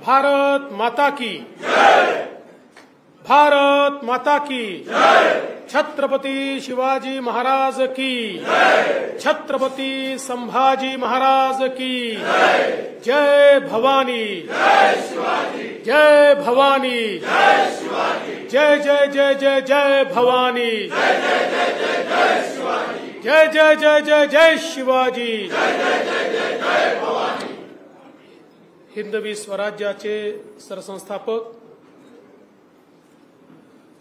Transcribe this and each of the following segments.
भारत माता की भारत माता की छत्रपती शिवाजी महाराज की छत्रपती संभाजी महाराज की जय भवानी जय भवानी जय जय जय जय जय भवानी जय जय जय जय जय शिवाजी हिंदवी स्वराज्याचे सरसंस्थापक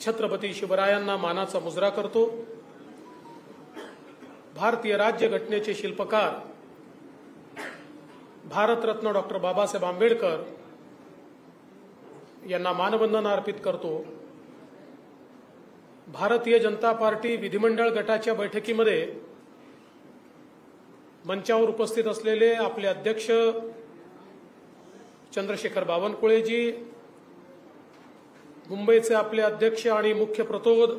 छत्रपती शिवरायांना मानाचा मुजरा करतो। भारतीय राज्यघटनेचे शिल्पकार भारतरत्न डॉक्टर बाबासाहेब आंबेडकर यांना मानवंदना अर्पित करतो। भारतीय जनता पार्टी विधिमंडळ गटाच्या बैठकीमध्ये मंचावर उपस्थित असलेले आपले अध्यक्ष चंद्रशेखर बावनकुळेजी, मुंबईचे आपले अध्यक्ष आणि मुख्य प्रतोद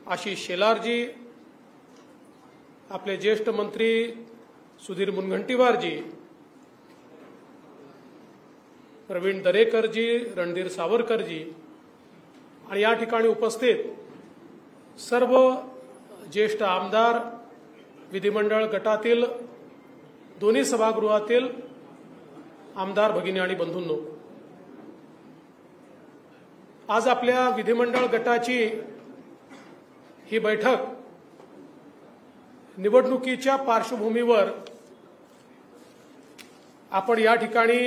आशिष शेलारजी, आपले ज्येष्ठ मंत्री सुधीर मुनगंटीवारजी, प्रवीण दरेकरजी, रणधीर सावरकरजी आणि या ठिकाणी उपस्थित सर्व ज्येष्ठ आमदार, विधिमंडळ गटातील दोन्ही सभागृहातील आमदार भगिनी आणि बंधूंनो, आज आपल्या विधिमंडळ गटाची ही बैठक निवडणुकीच्या पार्श्वभूमीवर आपण या ठिकाणी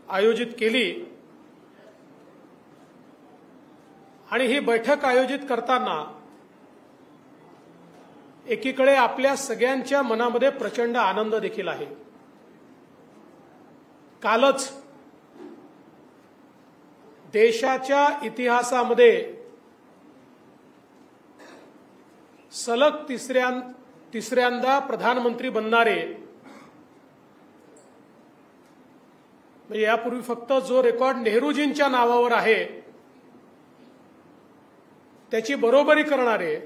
आयोजित केली आणि ही बैठक आयोजित करताना एकीकडे आपल्या सगळ्यांच्या मनामध्ये प्रचंड आनंद देखील आहे। कालच देशाच्या इतिहासामध्ये सलग तिसऱ्यांदा प्रधानमंत्री बनणारे, म्हणजे यापूर्वी फक्त जो रेकॉर्ड नेहरूजींच्या नावावर आहे त्याची बरोबरी करणारे,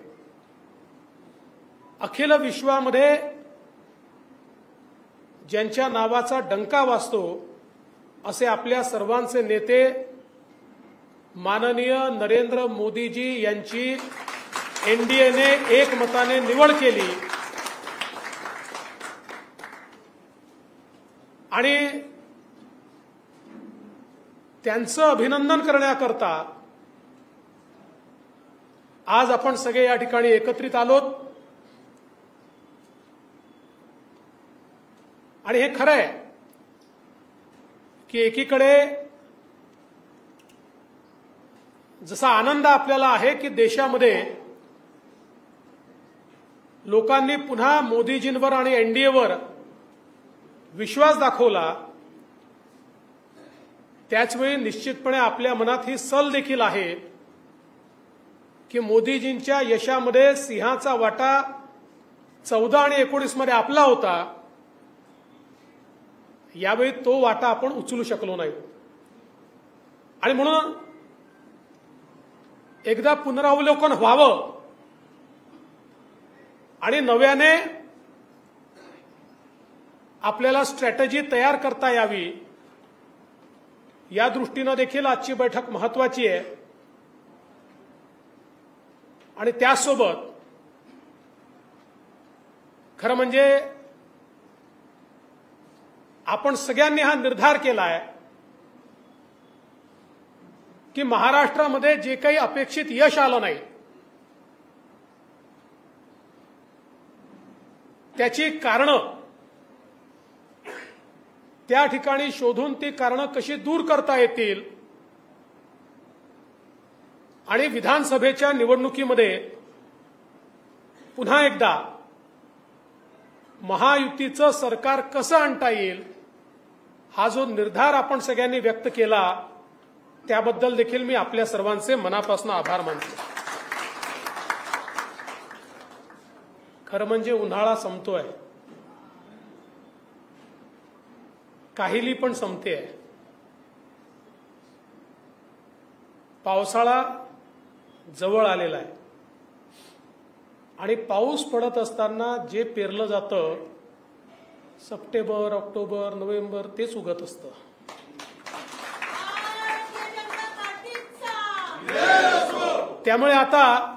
अखिल विश्वामध्ये ज्यांच्या नावाचा डंका वाजतो असे आपल्या सर्वांचे नेते माननीय नरेंद्र मोदीजी यांची एनडीएने एकमताने निवड केली आणि त्यांचं अभिनंदन करण्याकरता आज आपण सगळे या ठिकाणी एकत्रित आलोत। आणि हे खरं आहे की एकीकडे जसा आनंद आपल्याला आहे की देशामध्ये लोकांनी पुन्हा मोदीजींवर आणि एनडीएवर विश्वास दाखवला, त्याचवेळी निश्चितपणे आपल्या मनात ही सल देखील आहे की मोदीजींच्या यशामध्ये सिंहाचा वाटा 14 आणि 19 मध्ये आपला होता, यावेळी तो वाटा आपण उचलू शकलो नाही आणि म्हणून एकदा पुनरावलोकन व्हावं आणि नव्याने आपल्याला स्ट्रॅटेजी तयार करता यावी, या दृष्टीने देखील आजची बैठक महत्त्वाची आहे। आणि त्यासोबत खरं म्हणजे आपण सगळ्यांनी हा निर्धार केलाय की महाराष्ट्रामध्ये जे काही अपेक्षित यश आलं नाही त्याची कारणं त्या ठिकाणी शोधून ती कारणं कशी दूर करता येतील आणि विधानसभेच्या निवडणुकीमध्ये पुन्हा एकदा महायुतीचं सरकार कसं आणता येईल हा जो निर्धार आपण सगळ्यांनी व्यक्त केला त्याबद्दल देखील मी आपल्या सर्वांचे मनापासून आभार मानतो। खरं म्हणजे उन्हाळा संपतोय, काहिली पण संपते आहे, पावसाळा जवळ आलेला आहे आणि पाऊस पडत असताना जे पेरलं जातं सप्टेंबर, ऑक्टोबर, नोव्हेंबर तेच उगत असतं। त्यामुळे आता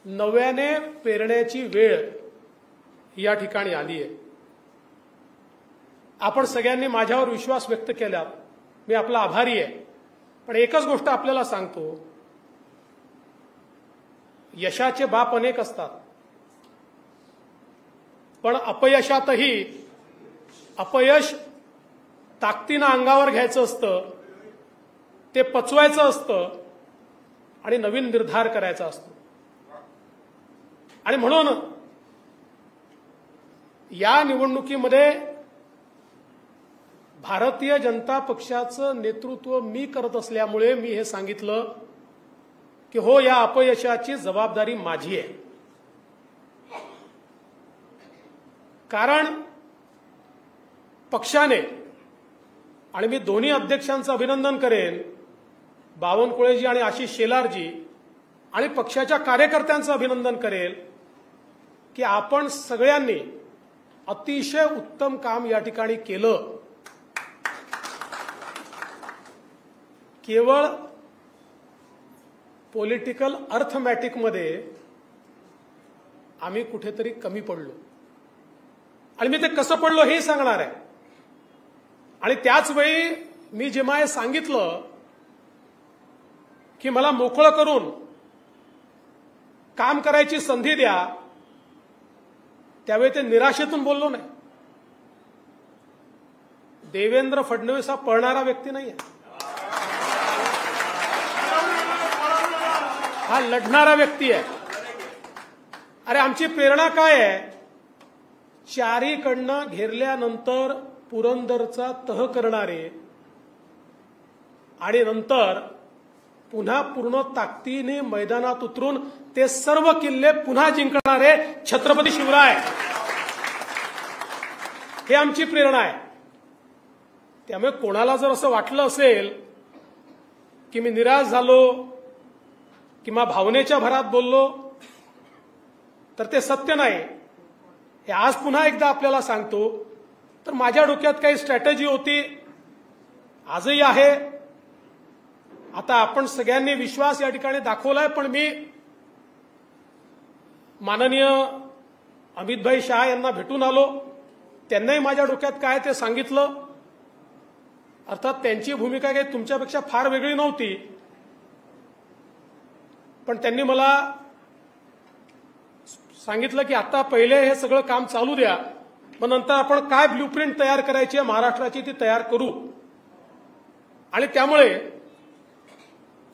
नव्याने पेरण्याची वेळ या ठिकाणी आली आहे. आपण सगळ्यांनी माझ्यावर विश्वास व्यक्त केला, मी आपला आभारी आहे. पण एकच गोष्ट आपल्याला सांगतो, यशाचे बाप अनेक असतात, पण अपयशातही अपयश ताकदीनं अंगावर घ्यायचं असतं, ते पचवायचं असतं आणि नवीन निर्धार करायचा असतो. आणि म्हणून या निवडणुकीमध्ये भारतीय जनता पक्षाचं नेतृत्व मी करत असल्यामुळे मी हे सांगितलं की हो, या अपयशाची जबाबदारी माझी आहे. कारण पक्षाने, आणि मी दोन्ही अध्यक्षांचं अभिनंदन करेन, बावनकुळेजी आणि आशिष शेलारजी, आणि पक्षाच्या कार्यकर्त्यांचं अभिनंदन करेल की आपण सगळ्यांनी अतिशय उत्तम काम या ठिकाणी केलं. केवळ पॉलिटिकल अर्थमॅटिकमध्ये आम्ही कुठेतरी कमी पडलो, आणि मी ते कसं पडलो हे सांगणार आहे. आणि त्याच वेळी मी जेव्हा हे सांगितलं की मला मोकळं करून काम करायची संधी द्या, त्यावेळी ते निराशेतून बोललो नाही. देवेंद्र फडणवीस हा पळणारा व्यक्ती नाही आहे, हा लढणारा व्यक्ती आहे. अरे आमची प्रेरणा काय आहे? चारीकडनं घेरल्यानंतर पुरंदरचा तह करणारे आणि नंतर पुन्हा पूर्ण ताकदीने मैदानात उतरून ते सर्व किल्ले पुन्हा जिंकणारे छत्रपती शिवराय, हे आमची प्रेरणा आहे. त्यामुळे कोणाला जर असं वाटलं असेल की मी निराश झालो किंवा भावनेच्या भरात बोललो, तर ते सत्य नाही. हे आज पुन्हा एकदा आपल्याला सांगतो. तर माझ्या डोक्यात काही स्ट्रॅटेजी होती, आजही आहे. आता आपण सगळ्यांनी विश्वास या ठिकाणी दाखवलाय, पण मी माननीय अमितभाई शहा यांना भेटून आलो, त्यांनाही माझ्या डोक्यात काय ते सांगितलं. अर्थात त्यांची भूमिका काही तुमच्यापेक्षा फार वेगळी नव्हती, पण त्यांनी मला सांगितलं की आता पहिले हे सगळं काम चालू द्या, मग नंतर आपण काय ब्ल्यूप्रिंट तयार करायची आहे महाराष्ट्राची ती तयार करू. आणि त्यामुळे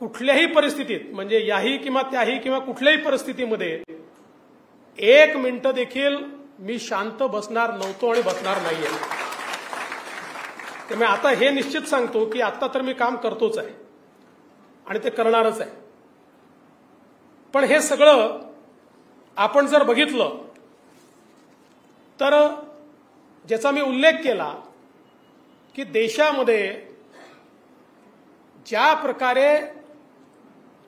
कुठल्याही परिस्थितीत, म्हणजे याही किंवा त्याही किंवा कुठल्याही परिस्थितीमध्ये एक मिनिट देखील मी शांत बसणार नव्हतो आणि बसणार नाहीये. त्यामुळे आता हे निश्चित सांगतो की आता तर मी काम करतोच आहे आणि ते करणारच आहे. पण हे सगळं आपण जर बघितलं तर ज्याचा मी उल्लेख केला की देशामध्ये ज्या प्रकारे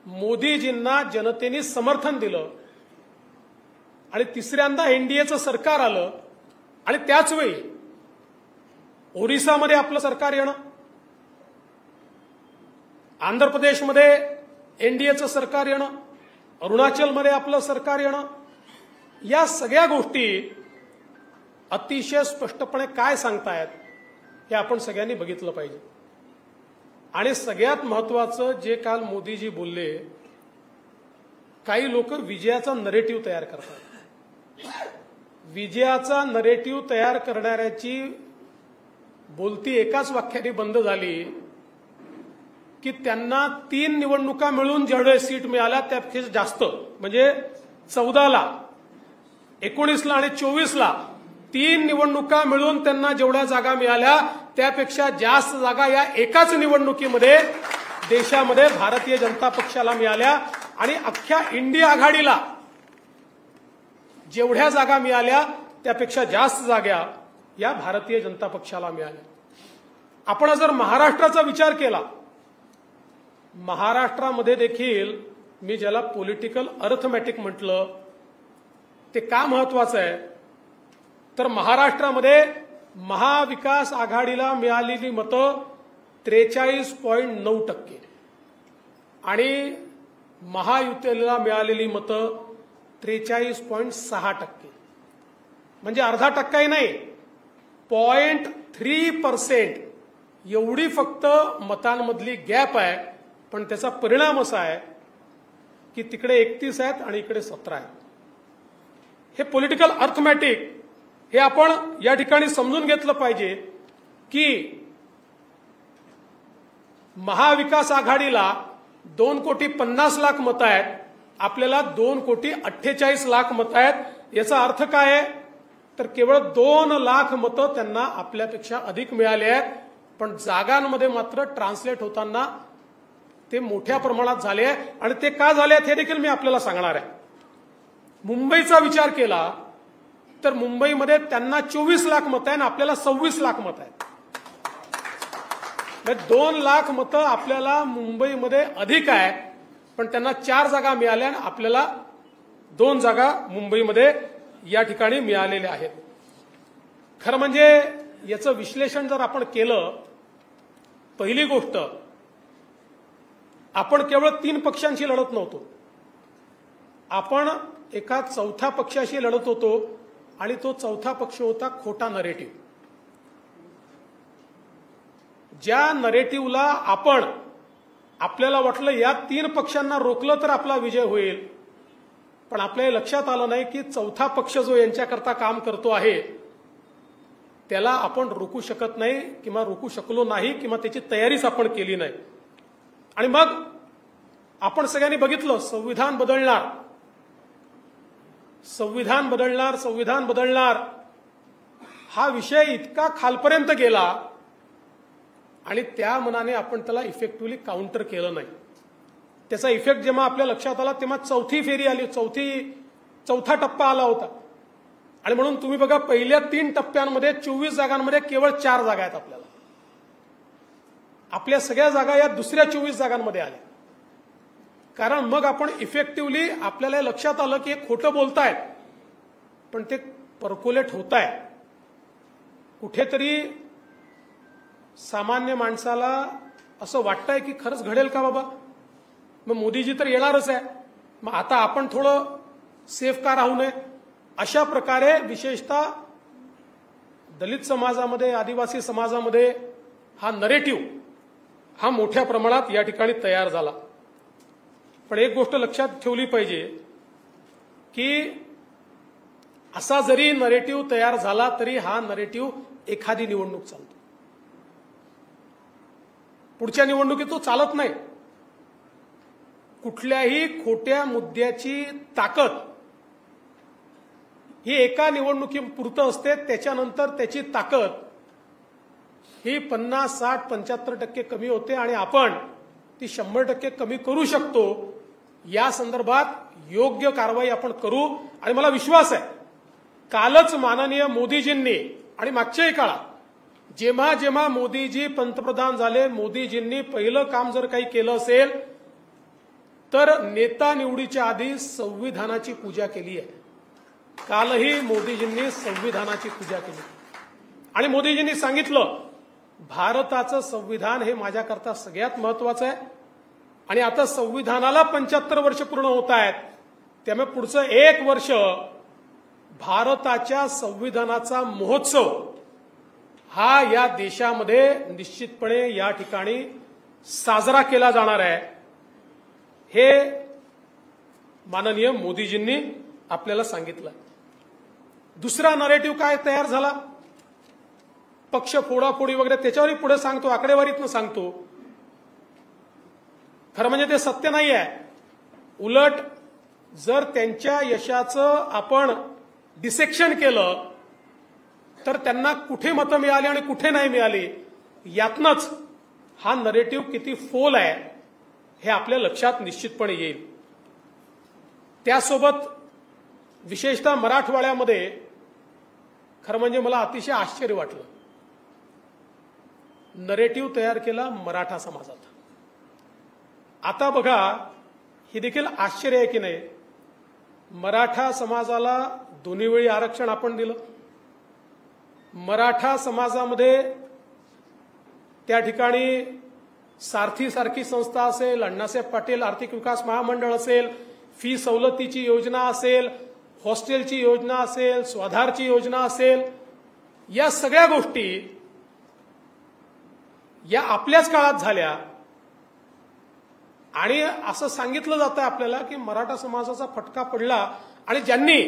मोदीजींना जनतेने समर्थन दिलं आणि तिसऱ्यांदा एनडीएचं सरकार आलं, आणि त्याच वेळी ओरिसामध्ये आपलं सरकार येणं, आंध्र प्रदेशमध्ये एनडीएचं सरकार येणं, अरुणाचलमध्ये आपलं सरकार येणं, या सगळ्या गोष्टी अतिशय स्पष्टपणे काय सांगतायत हे आपण सगळ्यांनी बघितलं पाहिजे. आणि सगळ्यात महत्वाचं जे काल मोदीजी बोलले, काही लोक विजयाचा नरेटिव्ह तयार करतात. विजयाचा नरेटिव्ह तयार करणाऱ्याची बोलती एकाच वाक्याने बंद झाली की त्यांना 3 निवडणुका मिळून जेवढे सीट मिळाल्या त्यापेक्षा जास्त, म्हणजे 14ला, 19ला आणि 24ला 3 निवडणुका मिळून त्यांना जेवढ्या जागा मिळाल्या त्यापेक्षा जास्त जागा या एकाच निवडणुकीमध्ये देशामध्ये भारतीय जनता पक्षाला मिळाल्या. आणि अख्ख्या इंडिया आघाडीला जेवढ्या जागा मिळाल्या त्यापेक्षा जास्त जागा या भारतीय जनता पक्षाला मिळाल्या. आपण जर महाराष्ट्राचा विचार केला, महाराष्ट्रामध्ये देखील मी ज्याला पॉलिटिकल अर्थमॅटिक म्हटलं ते का महत्वाचं आहे, तर महाराष्ट्रामध्ये महाविकास आघाडीला मिळालेली मतं 43.9%, आणि महायुतीला मिळालेली मतं 43.6%, म्हणजे अर्धा टक्काही नाही, 0.3% एवढी फक्त मतांमधली गॅप आहे. पण त्याचा परिणाम असा आहे की तिकडे 31 आहेत आणि इकडे 17 आहेत. हे पॉलिटिकल अर्थमॅटिक हे आपण या ठिकाणी समजून घेतलं पाहिजे की महाविकास आघाडीला 2,50,00,000 मतं आहेत, आपल्याला 2,48,00,000 मतं आहेत. याचा अर्थ काय आहे तर केवळ 2 लाख मतं त्यांना आपल्यापेक्षा अधिक मिळाले आहेत. पण जागांमध्ये मात्र ट्रान्सलेट होताना ते मोठ्या प्रमाणात झाले आहे. आणि ते का झाले आहेत हे देखील मी आपल्याला सांगणार आहे. मुंबईचा विचार केला तर मुंबईमध्ये त्यांना 24 लाख मतं आहे आणि आपल्याला 26 लाख मतं आहेत. 2 लाख मतं आपल्याला मुंबईमध्ये अधिक आहे, पण त्यांना 4 जागा मिळाल्या आणि आपल्याला 2 जागा मुंबईमध्ये या ठिकाणी मिळालेल्या आहेत. खरं म्हणजे याचं विश्लेषण जर आपण केलं, पहिली गोष्ट आपण केवळ 3 पक्षांशी लढत नव्हतो, आपण एका चौथ्या पक्षाशी लढत होतो आणि तो चौथा पक्ष होता खोटा नरेटिव्ह. ज्या नरेटिव्हला आपल्याला वाटलं या 3 पक्षांना रोखलं तर आपला विजय होईल, पण आपल्या लक्षात आलं नाही की चौथा पक्ष जो यांच्याकरता काम करतो आहे त्याला आपण रोखू शकत नाही किंवा रोखू शकलो नाही किंवा त्याची तयारीच आपण केली नाही. आणि मग आपण सगळ्यांनी बघितलं संविधान बदलणार, संविधान बदलणार, संविधान बदलणार हा विषय इतका खालपर्यंत गेला आणि त्या मनाने आपण त्याला इफेक्टिव्हली काउंटर केलं नाही. त्याचा इफेक्ट जेव्हा आपल्या लक्षात आला तेव्हा चौथी फेरी आली, चौथा टप्पा आला होता. आणि म्हणून तुम्ही बघा पहिल्या 3 टप्प्यांमध्ये 24 जागांमध्ये केवळ 4 जागा आहेत आपल्याला. आपल्या सगळ्या जागा या दुसऱ्या 24 जागांमध्ये आल्या. कारण मग आपण इफेक्टिव्हली आपल्याला लक्षात आलं की हे खोटं बोलतायत पण ते पर्क्युलेट होत आहे. कुठेतरी सामान्य माणसाला असं वाटतंय की खरंच घडेल का बाबा, मग मोदीजी तर येणारच आहे, मग आता आपण थोडं सेफ का राहू नये. अशा प्रकारे विशेषतः दलित समाजामध्ये, आदिवासी समाजामध्ये हा नरेटिव्ह हा मोठ्या प्रमाणात या ठिकाणी तयार झाला. पण एक गोष्ट लक्षात ठेवली पाहिजे की असा जरी नरेटिव्ह तयार झाला तरी हा नरेटिव्ह एखादी निवडणूक चालतो, पुढच्या निवडणुकीत तो चालत नाही. कुठल्याही खोट्या मुद्द्याची ताकद ही एका निवडणुकीपुरतं असते, त्याच्यानंतर त्याची ताकद ही 50, 60, 75% कमी होते आणि आपण ती 100% कमी करू शकतो. या संदर्भात योग्य कारवाई आपण करू. आणि मला विश्वास आहे कालच माननीय मोदीजींनी आणि मागच्याही काळात जेव्हा जेव्हा मोदीजी पंतप्रधान झाले, मोदीजींनी पहिलं काम जर काही केलं असेल तर नेता निवडीच्या आधी संविधानाची पूजा केली आहे. कालही मोदीजींनी संविधानाची पूजा केली आणि मोदीजींनी सांगितलं भारताचं संविधान हे माझ्याकरता सगळ्यात महत्वाचं आहे. आणि आता संविधानाला 75 वर्ष पूर्ण होत आहेत, त्यामुळे पुढचं 1 वर्ष भारताच्या संविधानाचा महोत्सव हा या देशामध्ये निश्चितपणे या ठिकाणी साजरा केला जाणार आहे. हे माननीय मोदीजींनी आपल्याला सांगितलं. दुसरा नरेटिव्ह काय तयार झाला, पक्ष फोडाफोडी वगैरे, त्याच्यावरही पुढे सांगतो, आकडेवारीतनं सांगतो. खरं म्हणजे ते सत्य नाही आहे. उलट जर त्यांच्या यशाचं आपण डिसेक्शन केलं तर त्यांना कुठे मतं मिळाली आणि कुठे नाही मिळाली यातनंच हा नरेटिव्ह किती फोल आहे हे आपल्या लक्षात निश्चितपणे येईल. त्यासोबत विशेषतः मराठवाड्यामध्ये खरं म्हणजे मला अतिशय आश्चर्य वाटलं. नरेटिव्ह तयार केला मराठा समाजात. आता बघा ही देखील आश्चर्य आहे की नाही, मराठा समाजाला दोन्ही वेळी आरक्षण आपण दिलं. मराठा समाजामध्ये त्या ठिकाणी सारथी सारखी संस्था असेल, अण्णासाहेब पाटील आर्थिक विकास महामंडळ असेल, फी सवलतीची योजना असेल, हॉस्टेलची योजना असेल, स्वाधारची योजना असेल, या सगळ्या गोष्टी या आपल्याच काळात झाल्या. आणि असं सांगितलं जातं आपल्याला की मराठा समाजाचा फटका पडला आणि ज्यांनी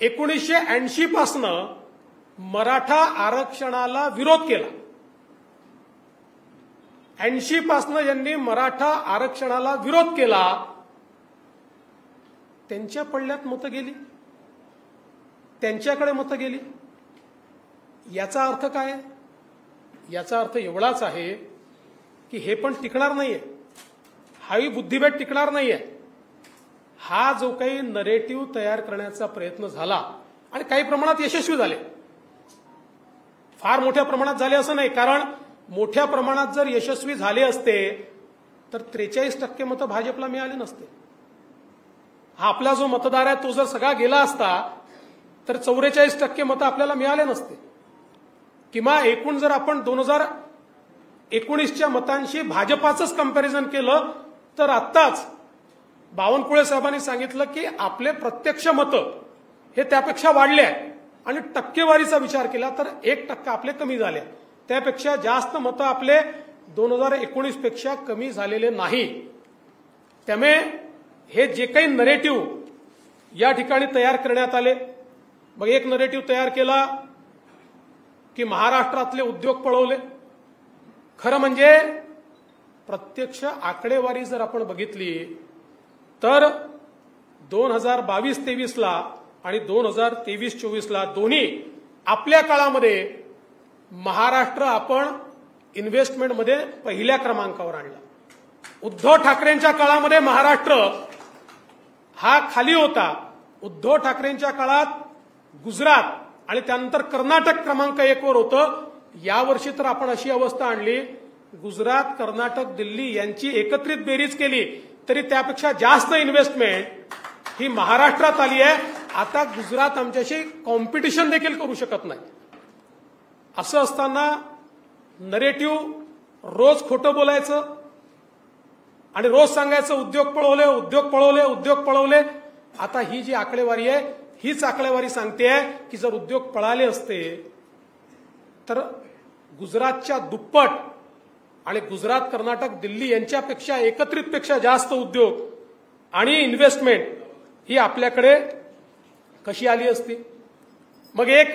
1980 पासनं मराठा आरक्षणाला विरोध केला, 80 पासनं ज्यांनी मराठा आरक्षणाला विरोध केला, त्यांच्या पडल्यात मतं गेली, त्यांच्याकडे मतं गेली. याचा अर्थ काय? याचा अर्थ एवढाच आहे की हे पण टिकणार नाहीये, हाही बुद्धिबळ टिकणार नाहीये. हा जो काही नरेटिव्ह तयार करण्याचा प्रयत्न झाला आणि काही प्रमाणात यशस्वी झाले, फार मोठ्या प्रमाणात झाले असं नाही, कारण मोठ्या प्रमाणात जर यशस्वी झाले असते तर 43% मतं भाजपला मिळाले नसते. हा आपला जो मतदार आहे तो जर सगळा गेला असता तर 44% मतं आपल्याला मिळाले नसते. किंवा एकूण जर आपण 2019च्या मतांशी भाजपाचंच कंपॅरिझन केलं तर आत्ताच बावनकुळे साहेबांनी सांगितलं की आपले प्रत्यक्ष मतं हे त्यापेक्षा वाढले आहे आणि टक्केवारीचा विचार केला तर 1% आपले कमी झाले. त्यापेक्षा जास्त मतं आपले 2019 पेक्षा कमी झालेले नाही. त्यामुळे हे जे काही नरेटिव्ह या ठिकाणी तयार करण्यात आले, मग एक नरेटिव्ह तयार केला की महाराष्ट्रातले उद्योग पळवले. खरं म्हणजे प्रत्यक्ष आकडेवारी जर आपण बघितली तर 2022-23ला आणि 2023-24ला दोन्ही आपल्या काळामध्ये महाराष्ट्र आपण इन्व्हेस्टमेंटमध्ये पहिल्या क्रमांकावर आणला. उद्धव ठाकरेंच्या काळामध्ये महाराष्ट्र हा खाली होता. उद्धव ठाकरेंच्या काळात गुजरात आणि त्यानंतर कर्नाटक क्रमांक 1 वर होतं. यावर्षी तर आपण अशी अवस्था आणली, गुजरात, कर्नाटक, दिल्ली यांची एकत्रित बेरीज केली तरी त्यापेक्षा जास्त इन्व्हेस्टमेंट ही महाराष्ट्रात आली आहे. आता गुजरात आमच्याशी कॉम्पिटिशन देखील करू शकत नाही. असं असताना नरेटिव्ह रोज खोटं बोलायचं आणि रोज सांगायचं उद्योग पळवले, उद्योग पळवले, उद्योग पळवले. आता ही जी आकडेवारी आहे हीच आकडेवारी सांगते की जर उद्योग पळाले असते तर गुजरातच्या दुप्पट आणि गुजरात, कर्नाटक, दिल्ली यांच्यापेक्षा एकत्रितपेक्षा जास्त उद्योग आणि इन्व्हेस्टमेंट ही आपल्याकडे कशी आली असती. मग एक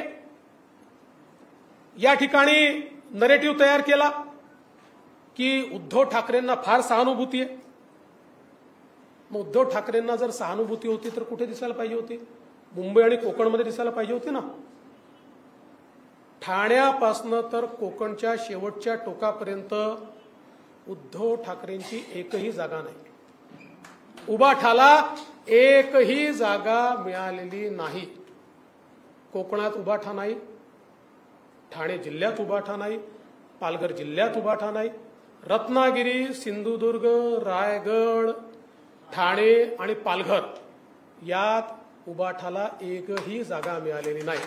या ठिकाणी नरेटिव्ह तयार केला की उद्धव ठाकरेंना फार सहानुभूती आहे. मग उद्धव ठाकरेंना जर सहानुभूती होती तर कुठे दिसायला पाहिजे होती? मुंबई आणि कोकणमध्ये दिसायला पाहिजे होती ना. ठाण्यापासनं तर कोकणच्या शेवटच्या टोकापर्यंत उद्धव ठाकरेंची एकही जागा नाही. उबाठाला एकही जागा मिळालेली नाही. कोकणात उबाठा नाही, ठाणे जिल्ह्यात उबाठा नाही, पालघर जिल्ह्यात उबाठा नाही, रत्नागिरी, सिंधुदुर्ग, रायगड, ठाणे आणि पालघर यात उबाठाला एकही जागा मिळालेली नाही.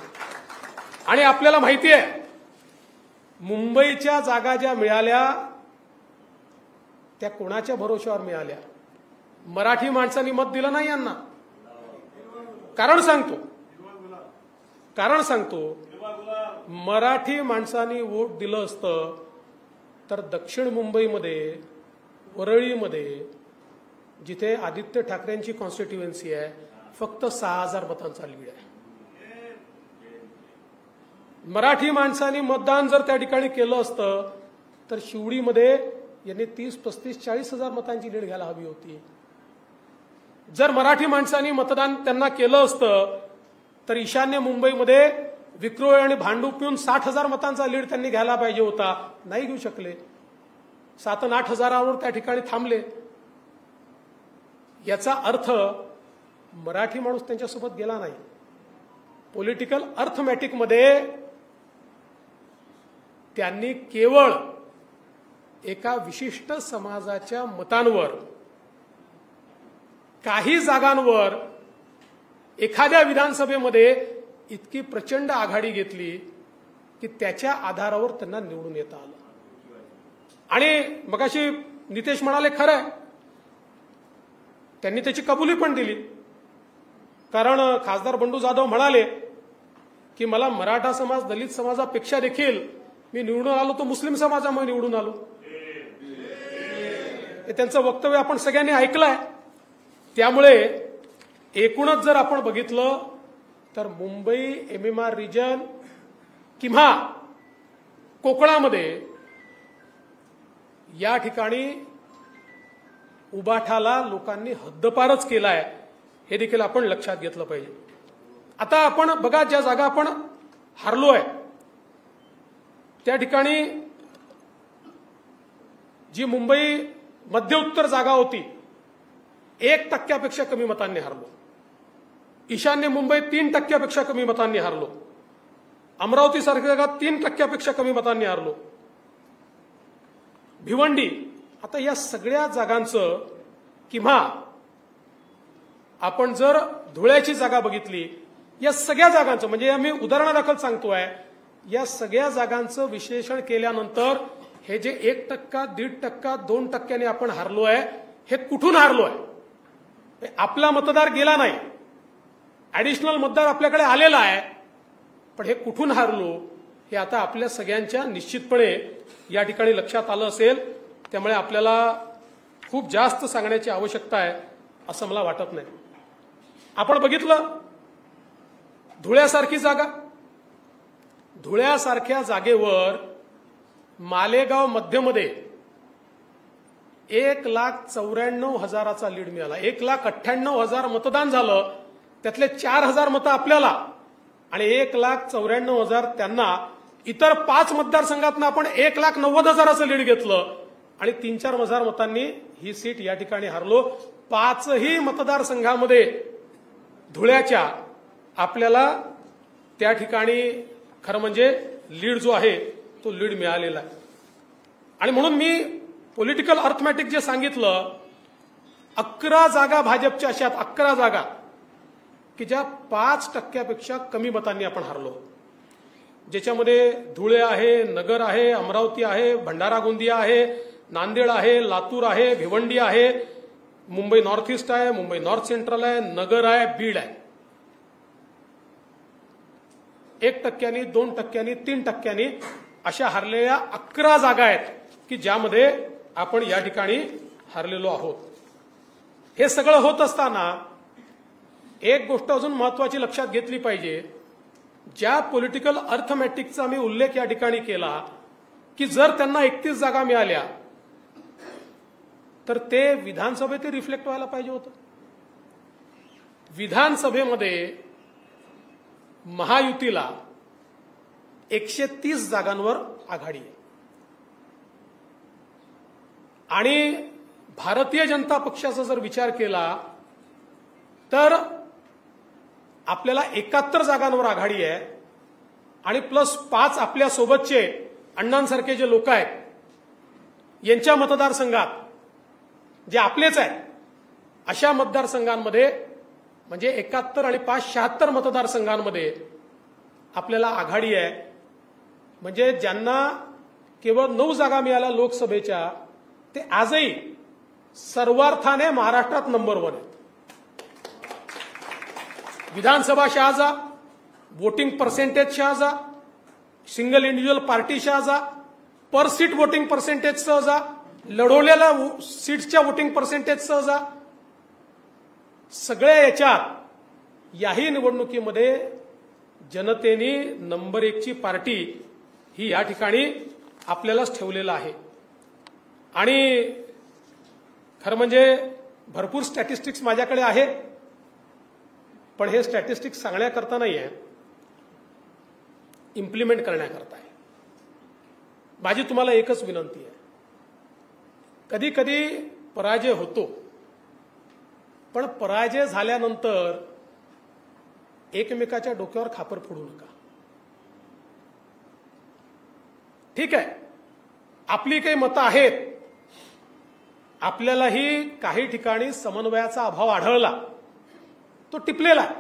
आणि आपल्याला माहिती आहे मुंबईच्या जागा ज्या मिळाल्या त्या कोणाच्या भरोश्यावर मिळाल्या? मराठी माणसांनी मत दिलं नाही यांना. कारण सांगतो मराठी माणसांनी वोट दिलं असतं तर दक्षिण मुंबईमध्ये, वरळीमध्ये, जिथे आदित्य ठाकरेंची कॉन्स्टिट्युएन्सी आहे, फक्त 6000 मतांचा लीड आहे. मराठी माणसांनी मतदान जर त्या ठिकाणी केलं असतं तर शिवडीमध्ये यांनी 30, 35, 40,000 मतांची लीड घ्यायला हवी होती. जर मराठी माणसांनी मतदान त्यांना केलं असतं तर ईशान्य मुंबईमध्ये विक्रोळी आणि भांडूप पिऊन 60,000 मतांचा लीड त्यांनी घ्यायला पाहिजे होता. नाही घेऊ शकले. 7 आणि 8 हजारावर त्या ठिकाणी थांबले. याचा अर्थ मराठी माणूस त्यांच्यासोबत गेला नाही. पॉलिटिकल अर्थमॅटिकमध्ये त्यांनी केवळ एका विशिष्ट समाजाच्या मतांवर, काही जागांवर एखाद्या विधानसभेमध्ये इतकी प्रचंड आघाडी घेतली की त्याच्या आधारावर त्यांना निवडून येता आलं. आणि मगाशी नितेश म्हणाले खरं आहे, त्यांनी त्याची कबुली पण दिली. कारण खासदार बंडू जाधव म्हणाले की मला मराठा समाज दलित समाजापेक्षा देखील मी निवडून आलो तो मुस्लिम समाजामुळे निवडून आलो. हे त्यांचं वक्तव्य आपण सगळ्यांनी ऐकलंय. त्यामुळे एकूणच जर आपण बघितलं तर मुंबई MMR रिजन किंवा कोकणामध्ये या ठिकाणी उबाठाला लोकांनी हद्दपारच केलाय, हे देखील आपण लक्षात घेतलं पाहिजे. आता आपण बघा, ज्या जागा आपण हारलोय त्या ठिकाणी जी मुंबई मध्य उत्तर जागा होती 1% कमी मतांनी हारलो. ईशान्य मुंबई 3% कमी मतांनी हारलो. अमरावती सारख्या जागा 3% कमी मतांनी हारलो. भिवंडी, आता या सगळ्या जागांचं किंवा आपण जर धुळ्याची जागा बघितली, या सगळ्या जागांचं म्हणजे आम्ही उदाहरणादाखल सांगतोय, या सगळ्या जागांचं विश्लेषण केल्यानंतर हे जे 1%, 1.5%, 2% आपण हारलोय, हे कुठून हारलोय? आपला मतदार गेला नाही, ऍडिशनल मतदार आपल्याकडे आलेला आहे, पण हे कुठून हारलो हे आता आपल्या सगळ्यांच्या निश्चितपणे या ठिकाणी लक्षात आलं असेल. त्यामुळे आपल्याला खूप जास्त सांगण्याची आवश्यकता आहे असं मला वाटत नाही. आपण बघितलं धुळ्यासारखी जागा, धुळ्यासारख्या जागेवर मालेगाव मध्यमध्ये 1,94,000चा लीड मिळाला. 1,98,000 मतदान झालं, त्यातले 4,000 मतं आपल्याला आणि 1,94,000 त्यांना. इतर 5 मतदारसंघातनं आपण 1,90,000चं लीड घेतलं आणि 3-4,000 मतांनी ही सीट या ठिकाणी हारलो. 5ही मतदारसंघामध्ये धुळ्याच्या आपल्याला त्या ठिकाणी खरं म्हणजे लीड जो आहे तो लीड मिळालेला आहे. आणि म्हणून मी पॉलिटिकल अर्थमॅटिक जे सांगितलं, 11 जागा भाजपच्या अशा 11 जागा की ज्या 5%पेक्षा कमी मतांनी आपण हारलो, ज्याच्यामध्ये धुळे आहे, नगर आहे, अमरावती आहे, भंडारा गोंदिया आहे, नांदेड आहे, लातूर आहे, भिवंडी आहे, मुंबई नॉर्थ ईस्ट आहे, मुंबई नॉर्थ सेंट्रल आहे, नगर आहे, बीड आहे. 1%, 2%, 3% अशा हारलेल्या 11 जागा आहेत की ज्यामध्ये आपण या ठिकाणी हारलेलो आहोत. हे सगळं होत असताना एक गोष्ट अजून महत्वाची लक्षात घेतली पाहिजे. ज्या पॉलिटिकल अर्थमॅटिकचा मी उल्लेख या ठिकाणी केला की जर त्यांना 31 जागा मिळाल्या तर ते विधानसभेत रिफ्लेक्ट व्हायला पाहिजे होतं. विधानसभेमध्ये महायुतीला 130 जागांवर आघाडी आहे आणि भारतीय जनता पक्षाचा जर विचार केला तर आपल्याला 71 जागांवर आघाडी आहे आणि प्लस 5 आपल्या सोबतचे अण्णांसारखे जे लोक आहेत यांच्या मतदारसंघात जे आपलेच आहेत अशा मतदारसंघांमध्ये म्हणजे 71 आणि 5 76 मतदारसंघांमध्ये आपल्याला आघाडी आहे. म्हणजे ज्यांना केवळ 9 जागा मिळाल्या लोकसभेच्या ते आजही सर्वार्थाने महाराष्ट्रात नंबर 1 आहेत. विधानसभा शहाजा, वोटिंग पर्सेंटेज शहाजा, सिंगल इंडिव्हिज्युअल पार्टी शहाजा, पर सीट वोटिंग पर्सेंटेज सहजा, लढवलेल्या सीट्सच्या वोटिंग पर्सेंटेज सहजा, सगळ्या याच्यात याही निवडणुकीमध्ये जनतेने नंबर 1ची पार्टी ही या ठिकाणी आपल्यालाच ठेवलेलं आहे. आणि खरं म्हणजे भरपूर स्टॅटिस्टिक्स माझ्याकडे आहे, पण हे स्टॅटिस्टिक्स सांगण्याकरता नाही आहे, इम्प्लिमेंट करण्याकरता आहे. माझी तुम्हाला एकच विनंती आहे, कधी कधी पराजय होतो, पण पराजय झाल्यानंतर एकमेकाच्या डोक्यावर खापर फोडू नका. ठीक आहे, आपली काही मतं आहेत, आपल्यालाही काही ठिकाणी समन्वयाचा अभाव आढळला, तो टिपलेला आहे,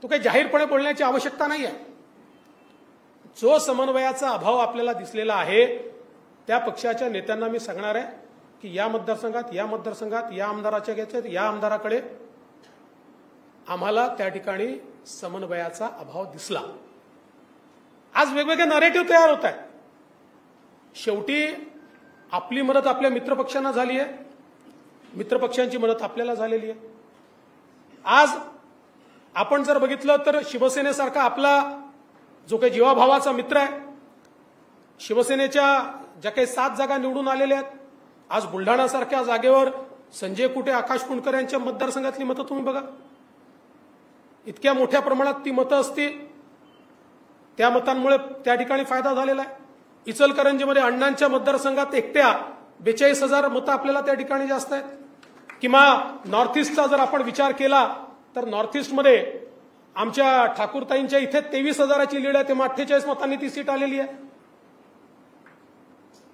तो काही जाहीरपणे बोलण्याची आवश्यकता नाही आहे. जो समन्वयाचा अभाव आपल्याला दिसलेला आहे त्या पक्षाच्या नेत्यांना मी सांगणार आहे की या मतदारसंघात या आमदाराच्या घ्यायच्यात, या आमदाराकडे आम्हाला त्या ठिकाणी समन्वयाचा अभाव दिसला. आज वेगवेगळे नरेटिव्ह तयार होत आहेत. शेवटी आपली मदत आपल्या मित्रपक्षांना झाली आहे, मित्रपक्षांची मदत आपल्याला झालेली आहे. आज आपण जर बघितलं तर शिवसेनेसारखा आपला जो काही जीवाभावाचा मित्र आहे, शिवसेनेच्या ज्या काही 7 जागा निवडून आलेल्या आहेत, आज बुलढाणासारख्या जागेवर संजय कुटे, आकाश कुंडकर यांच्या मतदारसंघातली मतं तुम्ही बघा. इतक्या मोठ्या प्रमाणात ती मतं असती, त्या मतांमुळे त्या ठिकाणी फायदा झालेला आहे. इचलकरंजीमध्ये अण्णांच्या मतदारसंघात एकट्या 42,000 मतं आपल्याला त्या ठिकाणी जास्त आहेत. किंवा नॉर्थ ईस्टचा जर आपण विचार केला तर नॉर्थ ईस्टमध्ये आमच्या ठाकूरताईंच्या इथे 23,000ची लीड आहे, तेव्हा 48 मतांनी ती सीट आलेली आहे.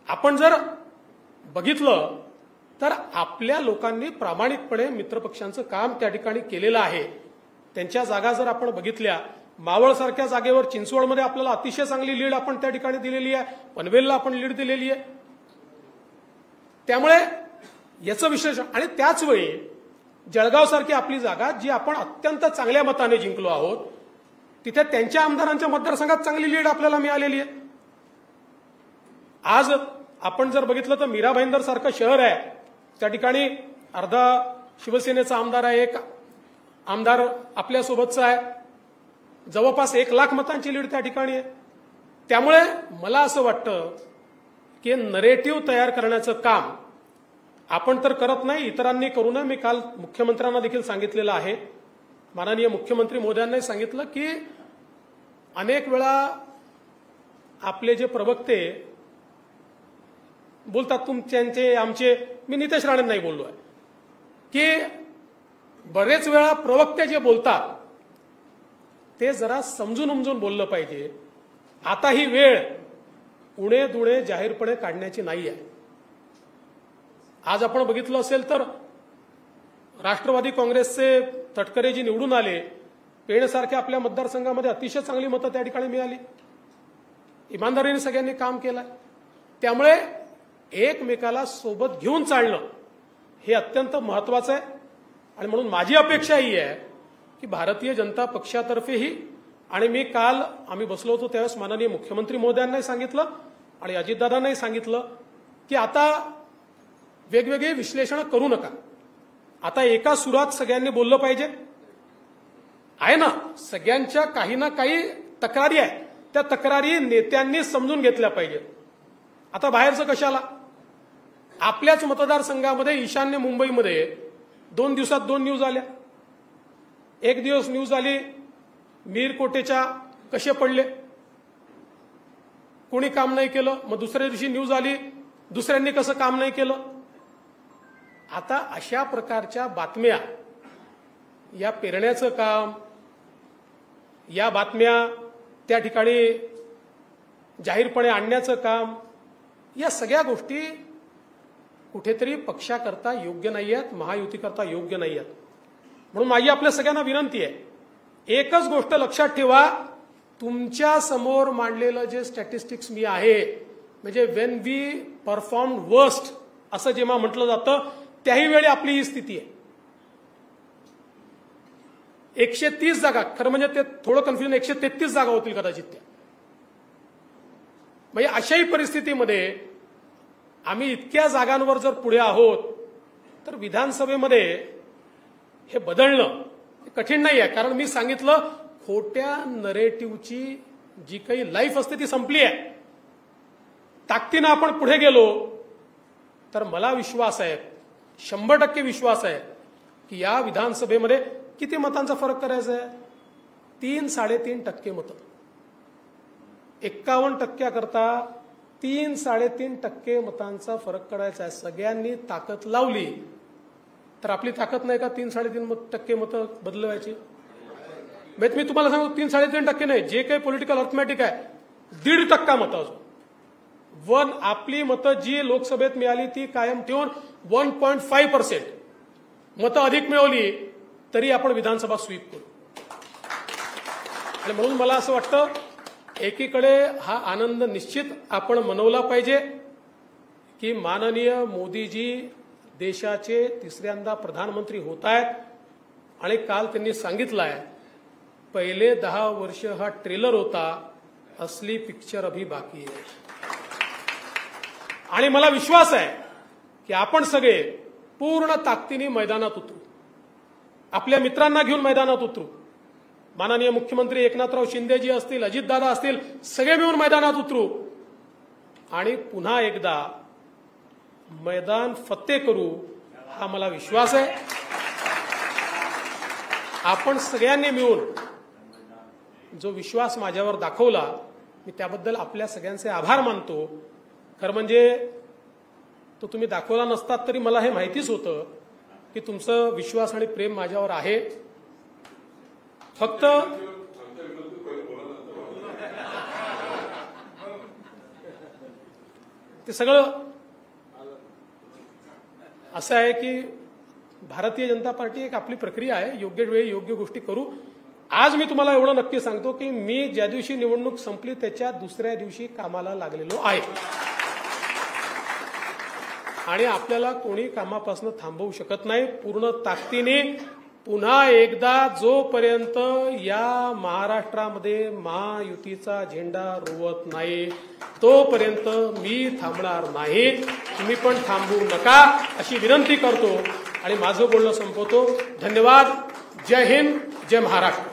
आपण जर बघितलं तर आपल्या लोकांनी प्रामाणिकपणे मित्रपक्षांचं काम त्या ठिकाणी केलेलं आहे. त्यांच्या जागा जर आपण बघितल्या, मावळसारख्या जागेवर चिंचवडमध्ये आपल्याला अतिशय चांगली लीड आपण त्या ठिकाणी दिलेली आहे, पनवेलला आपण लीड दिलेली आहे. त्यामुळे याचं विश्लेषण, आणि त्याचवेळी जळगावसारखी आपली जागा जी आपण अत्यंत चांगल्या मताने जिंकलो आहोत, तिथे त्यांच्या आमदारांच्या मतदारसंघात चांगली लीड आपल्याला मिळालेली आहे. आज आपण जर बघितलं तर मीरा भाईंदर सारखं शहर आहे, त्या ठिकाणी अर्धा शिवसेनेचा आमदार आहे, एक आमदार आपल्यासोबतचा आहे, जवळपास 1 लाख मतांची लीड त्या ठिकाणी आहे. त्यामुळे मला असं वाटतं की नरेटिव्ह तयार करण्याचं काम आपण तर करत नाही, इतरांनी करू नये. मी काल मुख्यमंत्र्यांना देखील सांगितलेलं आहे, माननीय मुख्यमंत्री महोदयांनाही सांगितलं की अनेक वेळा आपले जे प्रवक्ते बोलतात, तुमचे आमचे, मी नितेश राणेंनाही बोललो आहे की बरेच वेळा प्रवक्ते जे बोलतात ते जरा समजून उमजून बोललं पाहिजे. आता ही वेळ उणे दुणे जाहीरपणे काढण्याची नाही आहे. आज आपण बघितलं असेल तर राष्ट्रवादी काँग्रेसचे तटकरे जी निवडून आले, पेणसारख्या आपल्या मतदारसंघामध्ये अतिशय चांगली मतं त्या ठिकाणी मिळाली. इमानदारीने सगळ्यांनी काम केलं. त्यामुळे एकमेकाला सोबत घेऊन चालणं हे अत्यंत महत्वाचं आहे. आणि म्हणून माझी अपेक्षा ही आहे की भारतीय जनता पक्षातर्फेही, आणि मी काल आम्ही बसलो होतो त्यावेळेस माननीय मुख्यमंत्री महोदयांनाही सांगितलं आणि अजितदादांनाही सांगितलं की आता वेगवेगळे विश्लेषण करू नका. आता एका सुरात सगळ्यांनी बोललं पाहिजे. आहे ना, सगळ्यांच्या काही ना काही तक्रारी आहे, त्या तक्रारी नेत्यांनी समजून घेतल्या पाहिजेत. आता बाहेरचं कशाला, आपल्याच मतदारसंघामध्ये ईशान्य मुंबईमध्ये 2 दिवसात 2 न्यूज आल्या. एक दिवस न्यूज आली मीरकोटेच्या कसे पडले, कोणी काम नाही केलं. मग दुसऱ्या दिवशी न्यूज आली दुसऱ्यांनी कसं काम नाही केलं. आता अशा प्रकारच्या बातम्या, या पेरण्याचं काम, या बातम्या त्या ठिकाणी जाहीरपणे आणण्याचं काम, या सगळ्या गोष्टी कुठेतरी पक्षाकरता योग्य नाही आहेत, महायुतीकरता योग्य नाही आहेत. म्हणून माझी आपल्या सगळ्यांना विनंती आहे, एकच गोष्ट लक्षात ठेवा, तुमच्या समोर मांडलेलं जे स्टॅटिस्टिक्स मी आहे, म्हणजे वेन वी परफॉर्म वर्स्ट असं जेव्हा म्हटलं जातं त्याही वेळी आपली ही स्थिती आहे. 130 जागा, खरं म्हणजे ते थोडं कन्फ्युजन, 133 जागा होतील कदाचित त्या. म्हणजे अशाही परिस्थितीमध्ये आम्ही इतक्या जागांवर जर पुढे आहोत तर विधानसभेमध्ये हे बदलणं कठीण नाही आहे. कारण मी सांगितलं, खोट्या नरेटिव्हची जी काही लाईफ असते ती संपली आहे. ताकदीनं आपण पुढे गेलो तर मला विश्वास आहे, 100% विश्वास आहे की या विधानसभेमध्ये किती मतांचा फरक करायचा आहे, 3-3.5% मतं. 51% करता 3-3.5% मतांचा फरक करायचा आहे. सगळ्यांनी ताकद लावली तर आपली ताकद नाही का 3-3.5% मतं बदलवायची. मी तुम्हाला सांगू, 3-3.5% नाही, जे काही पॉलिटिकल अर्थमॅटिक आहे 1.5% मतं अजून आपली मतं जी लोकसभेत मिळाली ती कायम ठेवून 1.5% मतं अधिक मिळवली तरी आपण विधानसभा स्वीप करू. आणि म्हणून मला असं वाटतं, एकीकडे हा आनंद निश्चित आपण मनवला पाहिजे की माननीय मोदीजी देशाचे तिसऱ्यांदा प्रधानमंत्री होत आहेत आणि काल त्यांनी सांगितलं आहे पहिले 10 वर्ष हा ट्रेलर होता, असली पिक्चर अभी बाकी आहे. आणि मला विश्वास आहे की आपण सगळे पूर्ण ताकदीने मैदानात उतरू, आपल्या मित्रांना घेऊन मैदानात उतरू. माननीय मुख्यमंत्री एकनाथराव शिंदेजी असतील, अजितदादा असतील, सगळे मिळून मैदानात उतरू आणि पुन्हा एकदा मैदान फत्ते करू, हा मला विश्वास आहे. आपण सगळ्यांनी मिळून जो विश्वास माझ्यावर दाखवला, मी त्याबद्दल आपल्या सगळ्यांचे आभार मानतो. खरं म्हणजे तो तुम्ही दाखवला नसतात तरी मला हे माहितीच होतं की तुमचं विश्वास आणि प्रेम माझ्यावर आहे. फक्त ते सगळं असं आहे की भारतीय जनता पार्टी एक आपली प्रक्रिया आहे, योग्य वेळी योग्य गोष्टी करू. आज मी तुम्हाला एवढं नक्की सांगतो की मी ज्या दिवशी निवडणूक संपली त्याच्या दुसऱ्या दिवशी कामाला लागलेलो आहे आणि आपल्याला कोणी कामापासून थांबवू शकत नाही. पूर्ण ताकदीने पुन्हा एकदा जोपर्यंत या महाराष्ट्रामध्ये महायुतीचा झेंडा रोवत नाही तोपर्यंत मी थांबणार नाही. तुम्ही पण थांबू नका अशी विनंती करतो आणि माझं बोलणं संपवतो. धन्यवाद. जय हिंद, जय महाराष्ट्र.